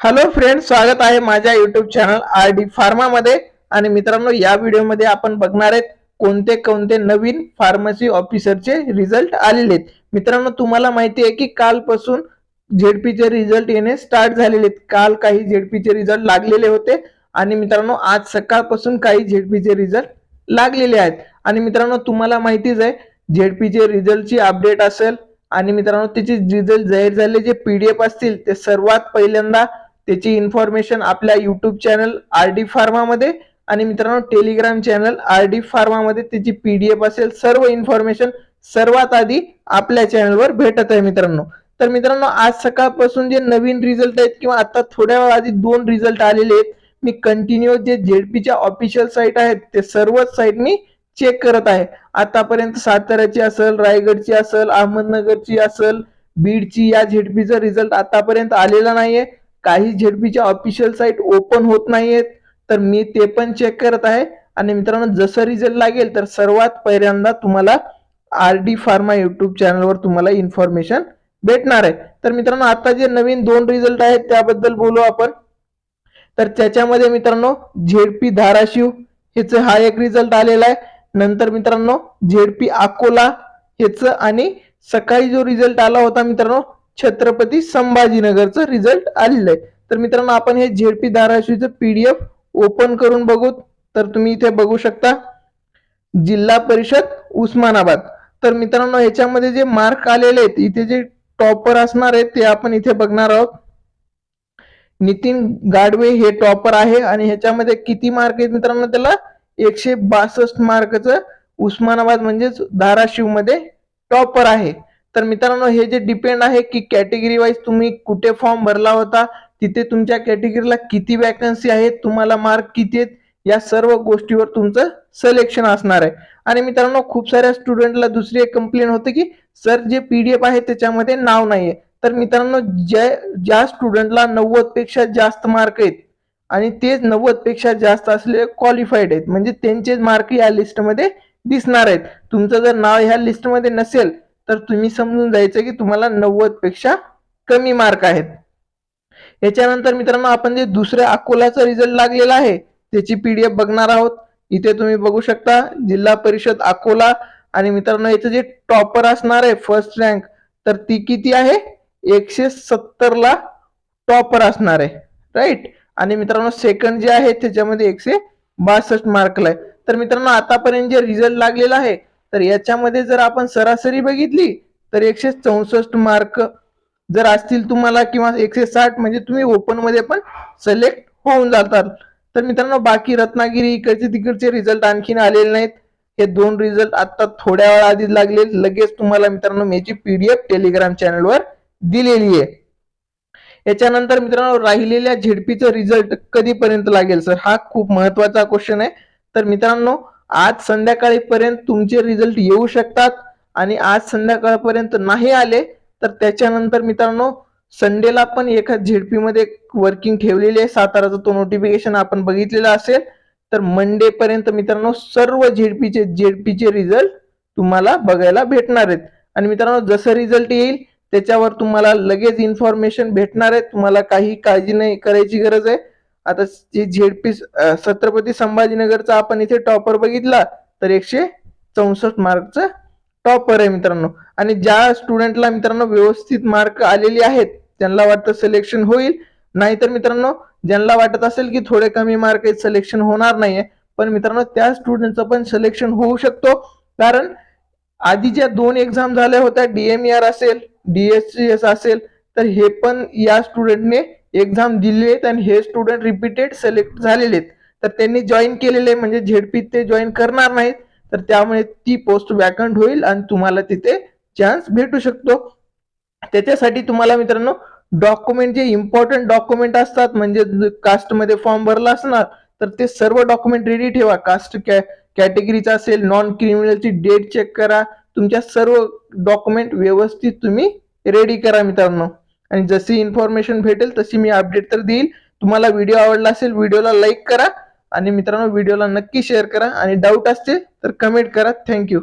Hello friends, स्वागत आहे माझ्या YouTube channel R D Pharma मध्ये. आणि मित्रांनो, या व्हिडिओमध्ये आपण बघणार आहेत कोणते कोणते नवीन फार्मसी ऑफिसरचे रिझल्ट आलेले आहेत. मित्रांनो, तुम्हाला माहिती आहे की कालपासून झेडपीचे रिझल्ट येणे स्टार्ट झालेले आहेत. काल काही झेडपीचे रिझल्ट लागलेले होते आणि मित्रांनो आज सकाळपासून काही झेडपीचे रिझल्ट लागलेले आहेत. आणि मित्रांनो, तुम्हाला माहितीच आहे झेडपीचे रिझल्टची अपडेट असेल आणि मित्रांनो त्याचे रिझल्ट जाहीर झाले जे पीडीएफ असतील ते सर्वात पहिल्यांदा त्याची इन्फॉर्मेशन आपल्या YouTube channel R D Pharma मध्ये आणि मित्रांनो Telegram channel R D Pharma मध्ये त्याची पीडीएफ असेल. सर्व इन्फॉर्मेशन सर्वात आधी आपल्या चॅनलवर भेटत आहे मित्रांनो. तर मित्रांनो, आज सकाळपासून जे नवीन रिझल्ट आहेत किंवा आता थोड्या वेळ आधी 2 रिझल्ट आलेले आहेत. मी कंटिन्यू जे झेडपीच्या ऑफिशियल साईट आहेत ते सर्वच साईट मी चेक करत आहे. आतापर्यंत साताऱ्याची असेल, रायगडची असेल, अहमदनगरची असेल, बीडची, या झेडपीचा रिझल्ट आतापर्यंत आलेला नाहीये. काही झेडपीच्या ऑफिशियल साईट ओपन होत नाहीयेत, तर मी ते पण चेक करत आहे. आणि मित्रांनो, जसं रिझल्ट लागेल तर सर्वात पहिल्यांदा तुम्हाला आर डी फार्मा युट्यूब चॅनलवर तुम्हाला इन्फॉर्मेशन भेटणार आहे. तर मित्रांनो, आता जे नवीन 2 रिझल्ट आहेत त्याबद्दल बोलू आपण. तर त्याच्यामध्ये मित्रांनो झेडपी धाराशिव ह्याचा हा एक रिझल्ट आलेला आहे. नंतर मित्रांनो झेडपी अकोला ह्याचं, आणि सकाळी जो रिझल्ट आला होता मित्रांनो छत्रपती संभाजीनगरचं रिझल्ट आलेलं आहे. तर मित्रांनो, आपण हे झेडपी धाराशिवचं पीडीएफ ओपन करून बघू. तर तुम्ही इथे बघू शकता जिल्हा परिषद उस्मानाबाद. तर मित्रांनो, ह्याच्यामध्ये जे मार्क आलेले आहेत, इथे जे टॉपर असणार आहेत ते आपण इथे बघणार आहोत. नितीन गाडवे हे टॉपर आहे आणि ह्याच्यामध्ये किती मार्क आहेत मित्रांनो, त्याला 162 मार्कचं उस्मानाबाद म्हणजेच धाराशिव मध्ये टॉपर आहे. तर मित्रांनो, हे जे डिपेंड आहे की कॅटेगरी वाईज तुम्ही कुठे फॉर्म भरला होता, तिथे तुमच्या कॅटेगरीला किती वॅकन्सी आहेत, तुम्हाला मार्क किती आहेत, या सर्व गोष्टीवर तुमचं सिलेक्शन असणार आहे. आणि मित्रांनो, खूप साऱ्या स्टुडंटला दुसरी एक कंप्लेंट होते की सर जे पीडीएफ आहे त्याच्यामध्ये नाव नाहीये. तर मित्रांनो, ज्या स्टुडंटला 90 पेक्षा जास्त मार्क आहेत आणि तेच 90 पेक्षा जास्त असलेले क्वालिफाईड आहेत, म्हणजे त्यांचेच मार्क या लिस्टमध्ये दिसणार आहेत. तुमचं जर नाव ह्या लिस्टमध्ये नसेल तर तुम्ही समजून जायचं की तुम्हाला 90 पेक्षा कमी मार्क आहेत. याच्यानंतर मित्रांनो, आपण जे दुसऱ्या अकोलाचा रिझल्ट लागलेला आहे त्याची पीडीएफ बघणार आहोत. इथे तुम्ही बघू शकता जिल्हा परिषद अकोला. आणि मित्रांनो, याचं जे टॉपर असणार आहे फर्स्ट रँक, तर ती किती आहे, 170 ला टॉपर असणार आहे, राईट. आणि मित्रांनो, सेकंड जे आहे त्याच्यामध्ये 162 मार्कला आहे. तर मित्रांनो, आतापर्यंत जे रिझल्ट लागलेला आहे तर याच्यामध्ये जर आपण सरासरी बघितली तर 164 मार्क जर असतील तुम्हाला किंवा 160, म्हणजे तुम्ही ओपन मध्ये पण सिलेक्ट होऊन जातात. तर मित्रांनो, बाकी रत्नागिरी इकडचे तिकडचे रिझल्ट आणखीन आलेले नाहीत. हे 2 रिझल्ट आता थोड्या वेळा आधी लागले. लगेच तुम्हाला मित्रांनो याची पीडीएफ टेलिग्राम चॅनलवर दिलेली आहे. याच्यानंतर मित्रांनो, राहिलेल्या झेडपीचं रिझल्ट कधीपर्यंत लागेल सर, हा खूप महत्वाचा क्वेश्चन आहे. तर मित्रांनो, आज संध्याकाळीपर्यंत तुमचे रिझल्ट येऊ शकतात. आणि आज संध्याकाळपर्यंत नाही आले तर त्याच्यानंतर मित्रांनो संडेला पण एका झेडपी मध्ये वर्किंग ठेवलेली आहे साताराचं, तो नोटिफिकेशन आपण बघितलेला असेल. तर मंडे पर्यंत मित्रांनो सर्व झेडपीचे रिझल्ट तुम्हाला बघायला भेटणार आहेत. आणि मित्रांनो, जसं रिझल्ट येईल त्याच्यावर तुम्हाला लगेच इन्फॉर्मेशन भेटणार आहे. तुम्हाला काही काळजी नाही करायची गरज आहे. आता जे झेडपी छत्रपती संभाजीनगरचा आपण इथे टॉपर बघितला तर 164 मार्कचं टॉपर आहे मित्रांनो. आणि ज्या स्टुडंटला मित्रांनो व्यवस्थित मार्क आलेले आहेत त्यांना वाटतं सिलेक्शन होईल. नाहीतर मित्रांनो, ज्यांना वाटत असेल की थोडे कमी मार्क आहेत सिलेक्शन होणार नाहीये, पण मित्रांनो त्या स्टुडंटचं पण सिलेक्शन होऊ शकतो. कारण आधी ज्या 2 एक्झाम झाल्या होत्या, डीएमईआर असेल, डीएससीएस असेल, तर हे पण या स्टुडंटने एक्झाम दिली आहेत आणि हे स्टुडंट रिपीटेड सिलेक्ट झालेले आहेत. तर त्यांनी जॉईन केलेले म्हणजे झेडपीत ते जॉईन करणार नाहीत. तर त्यामुळे ती पोस्ट वॅकंट होईल आणि तुम्हाला तिथे चान्स भेटू शकतो. त्याच्यासाठी तुम्हाला मित्रांनो डॉक्युमेंट, जे इम्पॉर्टंट डॉक्युमेंट असतात, म्हणजे कास्टमध्ये फॉर्म भरला असणार तर ते सर्व डॉक्युमेंट रेडी ठेवा. कास्ट कॅटेगरीचा असेल, नॉन क्रिमिनलची डेट चेक करा. तुमच्या सर्व डॉक्युमेंट व्यवस्थित तुम्ही रेडी करा मित्रांनो. आणि जशी इन्फॉर्मेशन भेटेल तशी मी अपडेट तर देईल. तुम्हाला व्हिडिओ आवडला असेल व्हिडिओला लाईक करा आणि मित्रांनो व्हिडिओला नक्की शेअर करा. आणि डाऊट असतील तर कमेंट करा. थँक्यू.